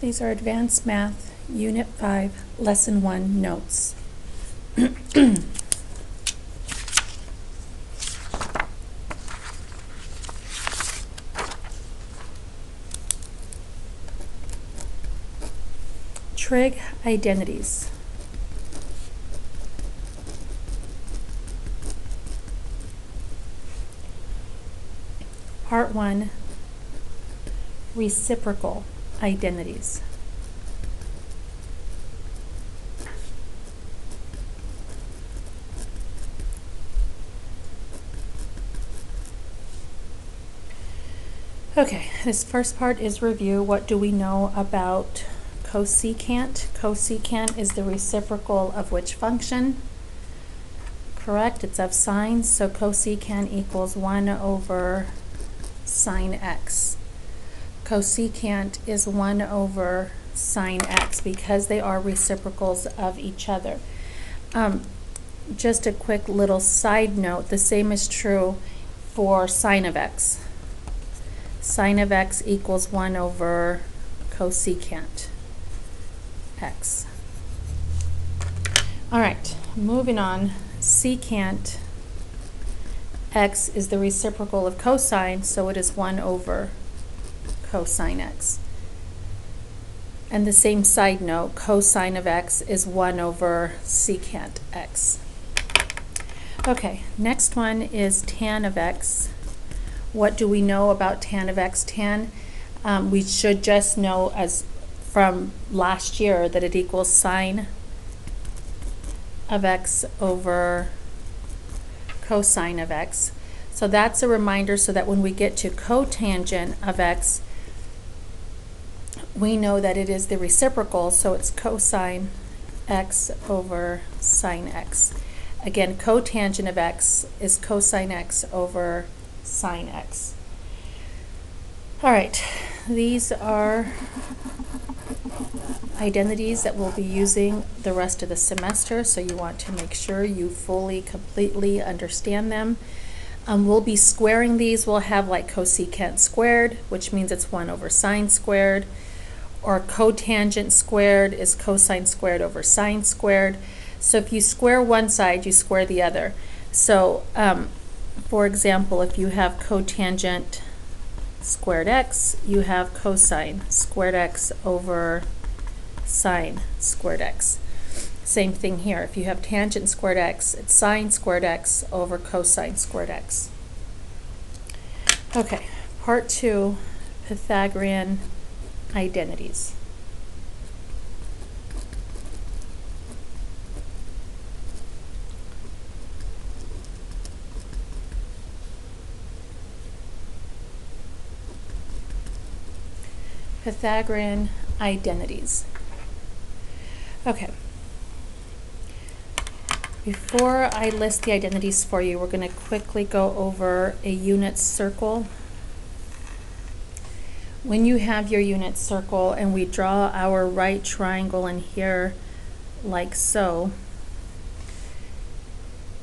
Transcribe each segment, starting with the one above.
These are Advanced Math, Unit 5, Lesson 1 notes. Trig identities. Part 1, reciprocal identities. Okay, this first part is review. What do we know about cosecant? Cosecant is the reciprocal of which function? Correct, it's of sine, so cosecant equals 1 over sine x. Cosecant is 1 over sine x because they are reciprocals of each other. Just a quick little side note, the same is true for sine of x. Sine of x equals 1 over cosecant x. All right, moving on. Secant x is the reciprocal of cosine, so it is 1 over cosine x. And the same side note, cosine of x is 1 over secant x. Okay, next one is tan of x. What do we know about tan of x? Tan, we should just know as from last year that it equals sine of x over cosine of x. So that's a reminder so that when we get to cotangent of x, we know that it is the reciprocal, so it's cosine x over sine x. Again, cotangent of x is cosine x over sine x. All right, these are identities that we'll be using the rest of the semester, so you want to make sure you fully, completely understand them. We'll be squaring these. We'll have like cosecant squared, which means it's 1 over sine squared, or cotangent squared is cosine squared over sine squared. So if you square one side, you square the other. So for example, if you have cotangent squared x, you have cosine squared x over sine squared x. Same thing here. If you have tangent squared x, it's sine squared x over cosine squared x. Okay, part 2, Pythagorean identities. Pythagorean identities. Okay. Before I list the identities for you, we're going to quickly go over a unit circle. When you have your unit circle and we draw our right triangle in here like so,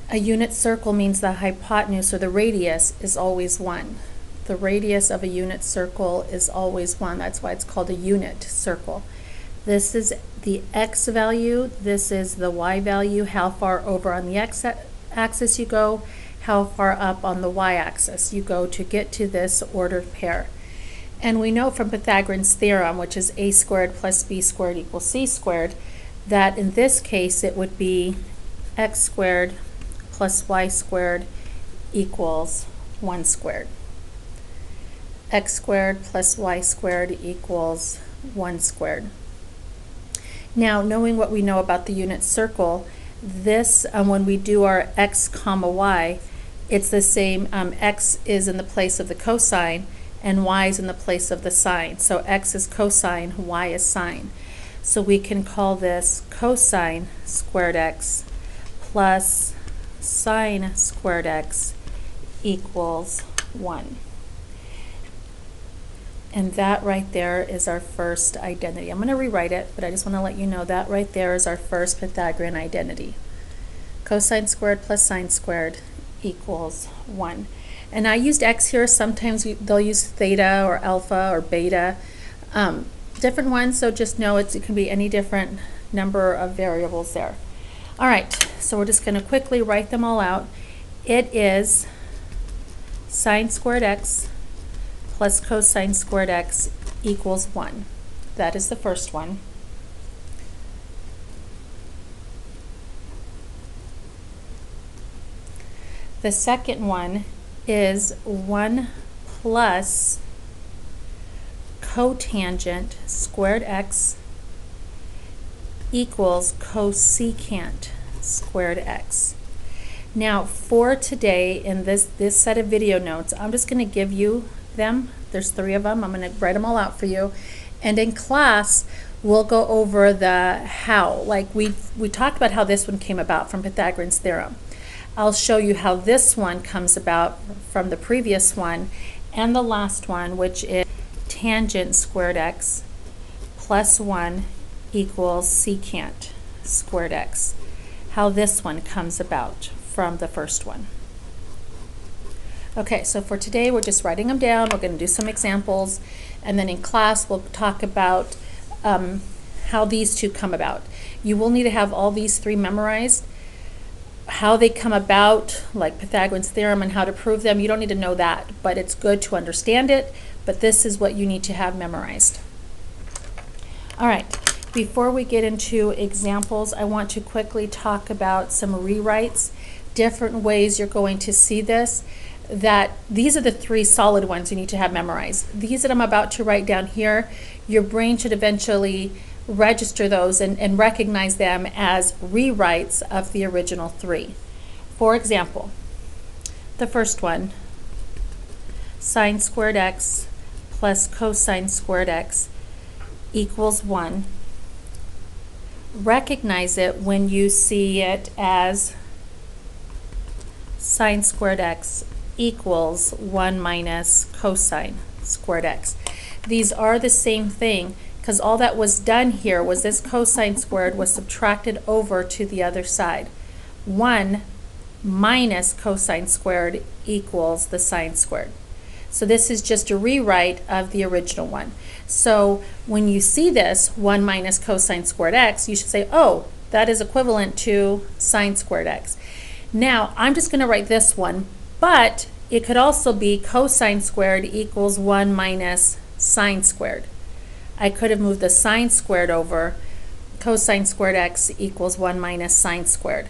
a unit circle means the hypotenuse or the radius is always 1. The radius of a unit circle is always 1. That's why it's called a unit circle. This is the x value, this is the y value, how far over on the x-axis you go, how far up on the y-axis you go to get to this ordered pair. And we know from Pythagorean's theorem, which is a squared plus b squared equals c squared, that in this case it would be x squared plus y squared equals 1 squared. X squared plus y squared equals 1 squared. Now, knowing what we know about the unit circle, this, when we do our x comma y, it's the same. X is in the place of the cosine, and y is in the place of the sine. So x is cosine, y is sine. So we can call this cosine squared x plus sine squared x equals 1. And that right there is our first identity. I'm going to rewrite it, but I just want to let you know that right there is our first Pythagorean identity. Cosine squared plus sine squared equals 1. And I used x here. Sometimes they'll use theta or alpha or beta. different ones, so just know it can be any different number of variables there. All right, so we're just going to quickly write them all out. It is sine squared x plus cosine squared x equals 1. That is the first one. The second one is 1 plus cotangent squared x equals cosecant squared x. Now for today in this set of video notes, I'm just going to give you them. There's 3 of them. I'm going to write them all out for you. And in class, we'll go over the how. Like we talked about how this one came about from Pythagorean's theorem. I'll show you how this one comes about from the previous one and the last one, which is tangent squared x plus 1 equals secant squared x. How this one comes about from the first one. Okay, so for today we're just writing them down. We're going to do some examples, and then in class we'll talk about how these two come about. You will need to have all these 3 memorized. How they come about, like Pythagorean's theorem and how to prove them, you don't need to know that, but it's good to understand it. But this is what you need to have memorized. All right, before we get into examples, I want to quickly talk about some rewrites, different ways you're going to see this. That these are the 3 solid ones you need to have memorized. These that I'm about to write down here, your brain should eventually register those and recognize them as rewrites of the original 3. For example, the first one, sine squared x plus cosine squared x equals 1. Recognize it when you see it as sine squared x equals 1 minus cosine squared x. These are the same thing, because all that was done here was this cosine squared was subtracted over to the other side. 1 minus cosine squared equals the sine squared. So this is just a rewrite of the original one. So when you see this 1 minus cosine squared x, you should say, oh, that is equivalent to sine squared x. Now I'm just going to write this one, but it could also be cosine squared equals 1 minus sine squared. I could have moved the sine squared over. Cosine squared x equals 1 minus sine squared.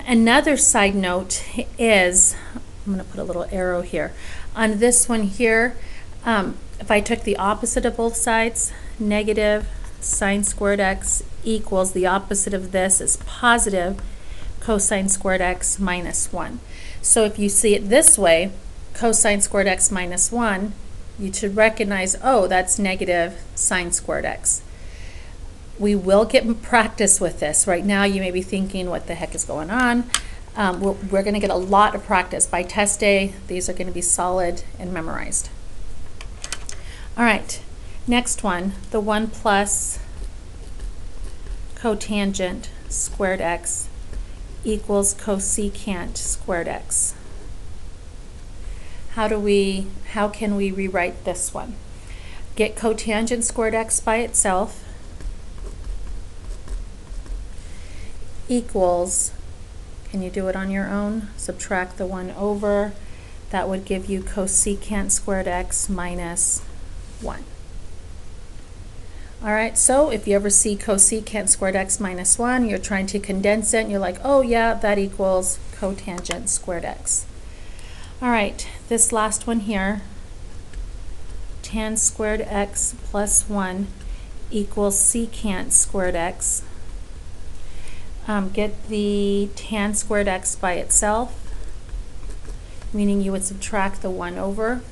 Another side note is, I'm going to put a little arrow here. On this one here, if I took the opposite of both sides, negative sine squared x equals the opposite of this is positive cosine squared x minus 1. So if you see it this way, cosine squared x minus 1, you should recognize, oh, that's negative sine squared x. We will get practice with this. Right now you may be thinking, what the heck is going on? We're going to get a lot of practice. By test day, these are going to be solid and memorized. All right, next one, the 1 plus cotangent squared x equals cosecant squared x. How can we rewrite this one? Get cotangent squared x by itself equals, can you do it on your own? Subtract the 1 over. That would give you cosecant squared x minus 1. All right, so if you ever see cosecant squared x minus 1, you're trying to condense it, and you're like, oh yeah, that equals cotangent squared x. All right, this last one here, tan squared x plus 1 equals secant squared x. Get the tan squared x by itself, meaning you would subtract the 1 over.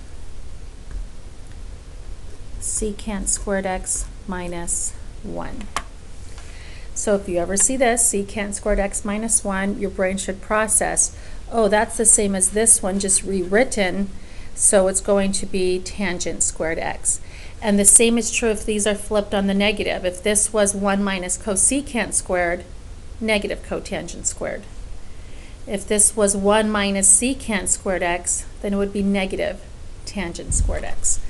Secant squared x minus 1. So if you ever see this, secant squared x minus 1, your brain should process, oh, that's the same as this one, just rewritten, so it's going to be tangent squared x. And the same is true if these are flipped on the negative. If this was 1 minus cosecant squared, negative cotangent squared. If this was 1 minus secant squared x, then it would be negative tangent squared x.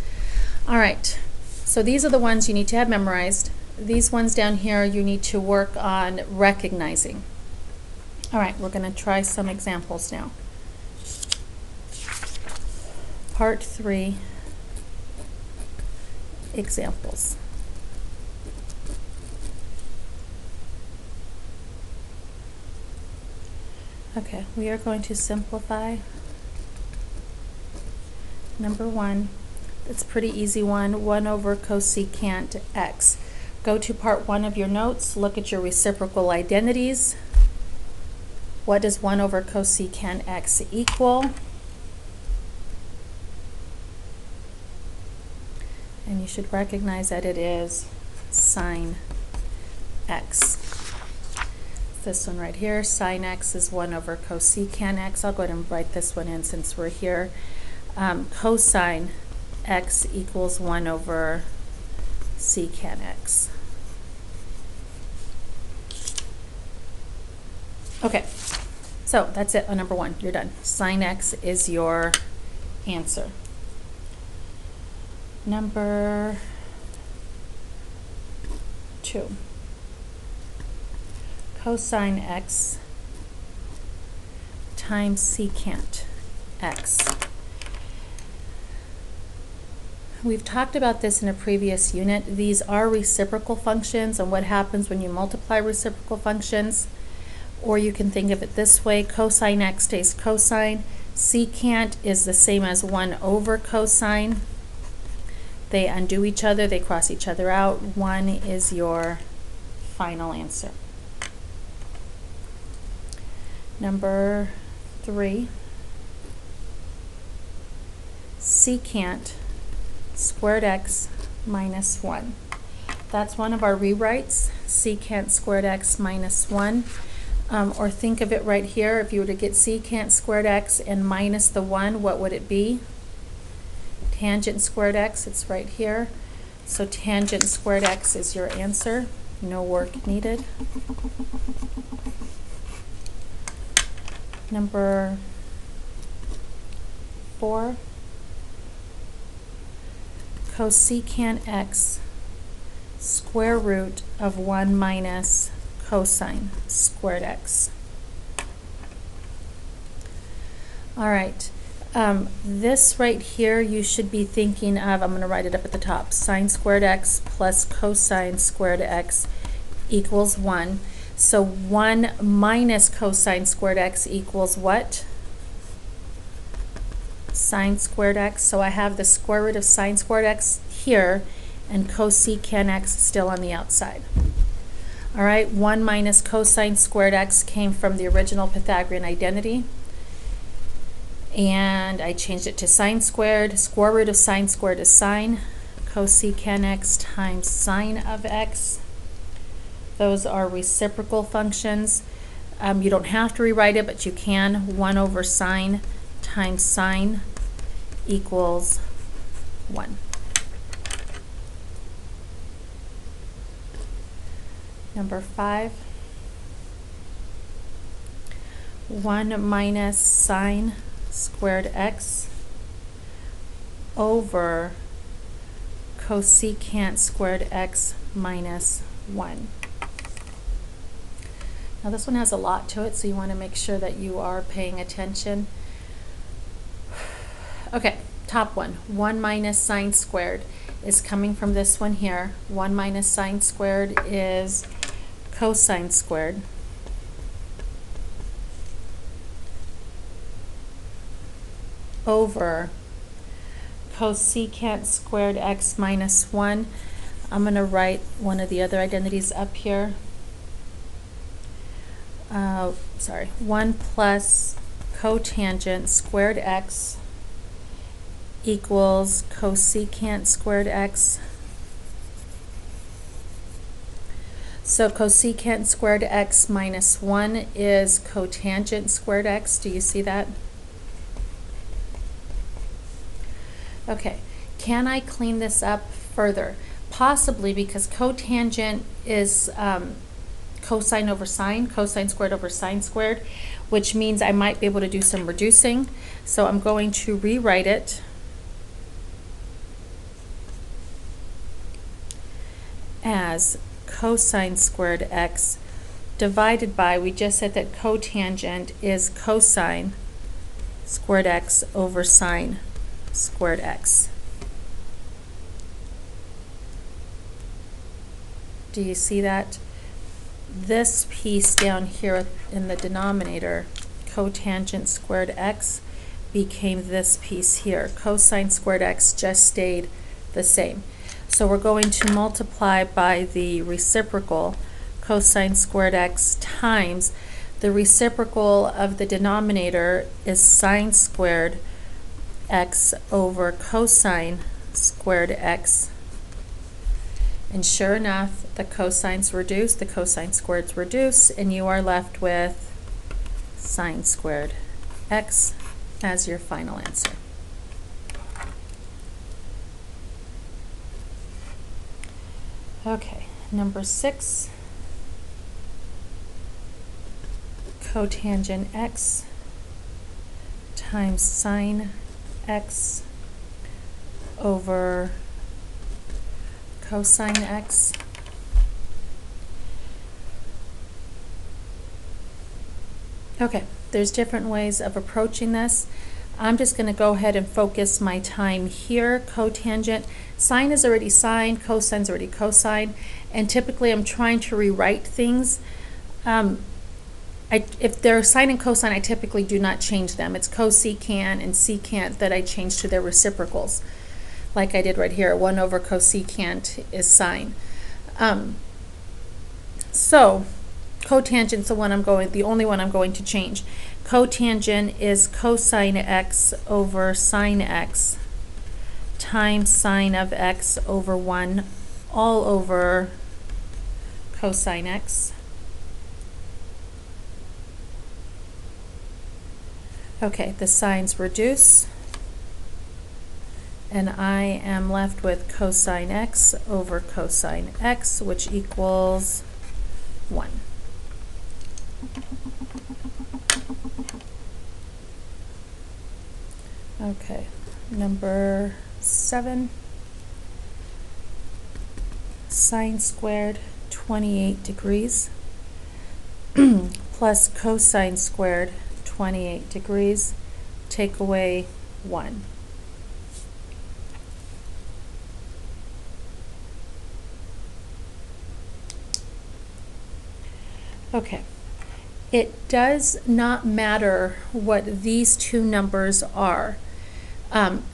All right, So these are the ones you need to have memorized. These ones down here you need to work on recognizing. All right, we're going to try some examples now. Part 3, examples. Okay, we are going to simplify. Number 1, it's a pretty easy one, 1 over cosecant x. Go to part 1 of your notes, look at your reciprocal identities. What does 1 over cosecant x equal? And you should recognize that it is sine x. This one right here, sine x is 1 over cosecant x. I'll go ahead and write this one in since we're here. Cosine x equals 1 over secant x. Okay, so that's it on number 1. You're done. Sine x is your answer. Number 2. Cosine x times secant x. We've talked about this in a previous unit. These are reciprocal functions and what happens when you multiply reciprocal functions. Or you can think of it this way, cosine x stays cosine. Secant is the same as 1 over cosine. They undo each other, they cross each other out. 1 is your final answer. Number 3, secant squared x minus 1. That's one of our rewrites, secant squared x minus 1. Or think of it right here, if you were to get secant squared x and minus the 1, what would it be? Tangent squared x, it's right here. So tangent squared x is your answer. No work needed. Number 4, cosecant x square root of 1 minus cosine squared x. All right. This right here you should be thinking of, I'm going to write it up at the top, sine squared x plus cosine squared x equals 1. So 1 minus cosine squared x equals what? Sine squared x. So I have the square root of sine squared x here and cosecant x still on the outside. All right, 1 minus cosine squared x came from the original Pythagorean identity. And I changed it to sine squared. Square root of sine squared is sine. Cosecant x times sine of x. Those are reciprocal functions. You don't have to rewrite it, but you can. 1 over sine times sine equals 1. Number 5. 1 minus sine squared x over cosecant squared x minus 1. Now this one has a lot to it, so you want to make sure that you are paying attention. Okay, top one. 1 minus sine squared is coming from this one here. 1 minus sine squared is cosine squared. Over cosecant squared x minus 1. I'm going to write one of the other identities up here. 1 plus cotangent squared x equals cosecant squared x. So cosecant squared x minus 1 is cotangent squared x. Do you see that? Okay, can I clean this up further? Possibly, because cotangent is cosine over sine, cosine squared over sine squared, which means I might be able to do some reducing. So I'm going to rewrite it. as cosine squared x divided by, we just said that cotangent is cosine squared x over sine squared x. Do you see that? This piece down here in the denominator, cotangent squared x, became this piece here. Cosine squared x just stayed the same. So we're going to multiply by the reciprocal, cosine squared x times the reciprocal of the denominator is sine squared x over cosine squared x. And sure enough, the cosines reduce, the cosine squareds reduce, and you are left with sine squared x as your final answer. Okay, number 6, cotangent x times sine x over cosine x. Okay, there's different ways of approaching this. I'm just going to go ahead and focus my time here. Cotangent, sine is already sine, cosine is already cosine, and typically I'm trying to rewrite things. If they're sine and cosine, I typically do not change them. It's cosecant and secant that I change to their reciprocals, like I did right here. 1 over cosecant is sine. So cotangent's the only one I'm going to change. Cotangent is cosine x over sine x times sine of x over 1 all over cosine x. Okay, the signs reduce, and I am left with cosine x over cosine x, which equals 1. Okay, number 7, sine squared 28 degrees plus cosine squared 28 degrees, take away 1. Okay, it does not matter what these two numbers are.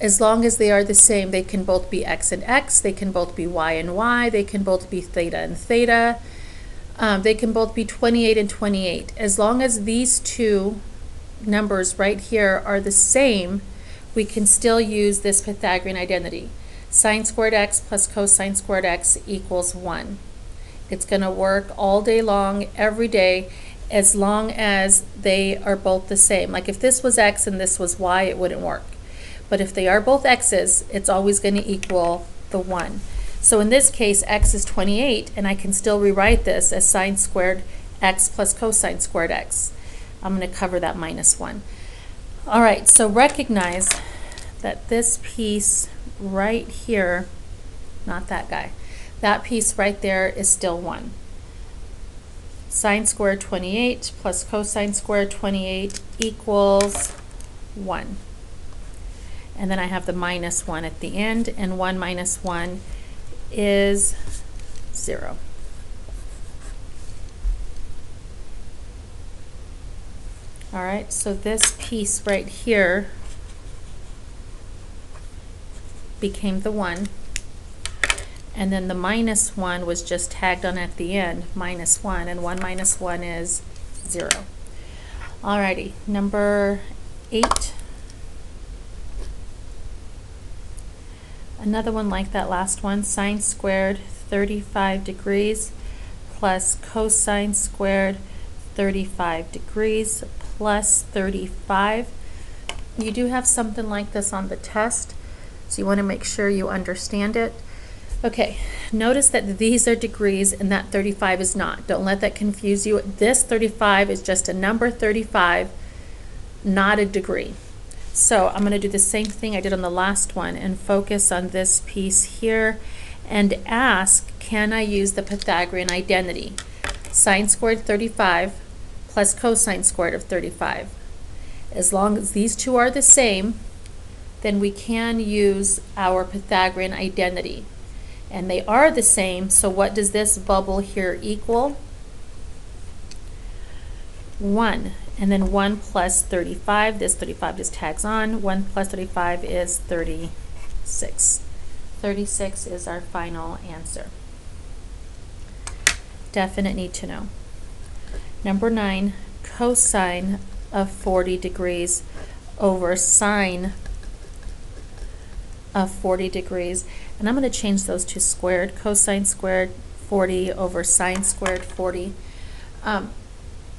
As long as they are the same, they can both be x and x, they can both be y and y, they can both be theta and theta, they can both be 28 and 28. As long as these two numbers right here are the same, we can still use this Pythagorean identity. Sine squared x plus cosine squared x equals 1. It's going to work all day long, every day, as long as they are both the same. Like if this was x and this was y, it wouldn't work. But if they are both x's, it's always going to equal the 1. So in this case, x is 28, and I can still rewrite this as sine squared x plus cosine squared x. I'm going to cover that minus 1. All right, so recognize that this piece right here, not that guy, that piece right there is still 1. Sine squared 28 plus cosine squared 28 equals 1. And then I have the minus 1 at the end, and 1 minus 1 is 0. All right, so this piece right here became the 1, and then the minus 1 was just tagged on at the end, minus 1, and 1 minus 1 is 0. Alrighty, number 8. Another one like that last one, sine squared 35 degrees plus cosine squared 35 degrees plus 35. You do have something like this on the test, so you want to make sure you understand it. Okay, notice that these are degrees and that 35 is not. Don't let that confuse you. This 35 is just a number 35, not a degree. So I'm going to do the same thing I did on the last one and focus on this piece here. and ask, can I use the Pythagorean identity? Sine squared 35 plus cosine squared of 35. As long as these two are the same, then we can use our Pythagorean identity. And they are the same, so what does this bubble here equal? 1. And then 1 plus 35, this 35 just tags on. 1 plus 35 is 36. 36 is our final answer. Definite need to know. Number 9, cosine of 40 degrees over sine of 40 degrees. And I'm going to change those to squared. Cosine squared 40 over sine squared 40.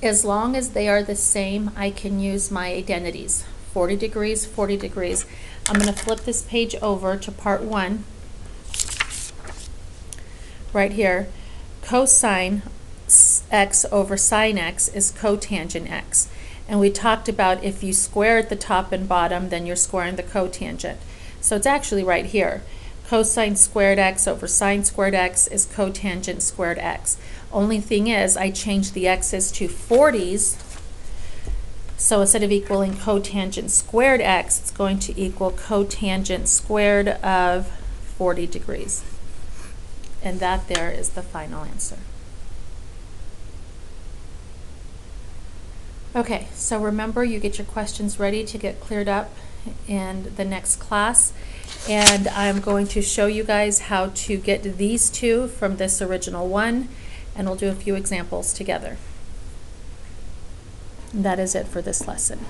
As long as they are the same, I can use my identities. 40 degrees, 40 degrees. I'm going to flip this page over to part 1. Right here. Cosine x over sine x is cotangent x. And we talked about if you square at the top and bottom, then you're squaring the cotangent. So it's actually right here. Cosine squared x over sine squared x is cotangent squared x. Only thing is, I changed the x's to 40s. So instead of equaling cotangent squared x, it's going to equal cotangent squared of 40 degrees. And that there is the final answer. Okay, so remember, you get your questions ready to get cleared up in the next class. And I'm going to show you guys how to get these two from this original one, and we'll do a few examples together. And that is it for this lesson.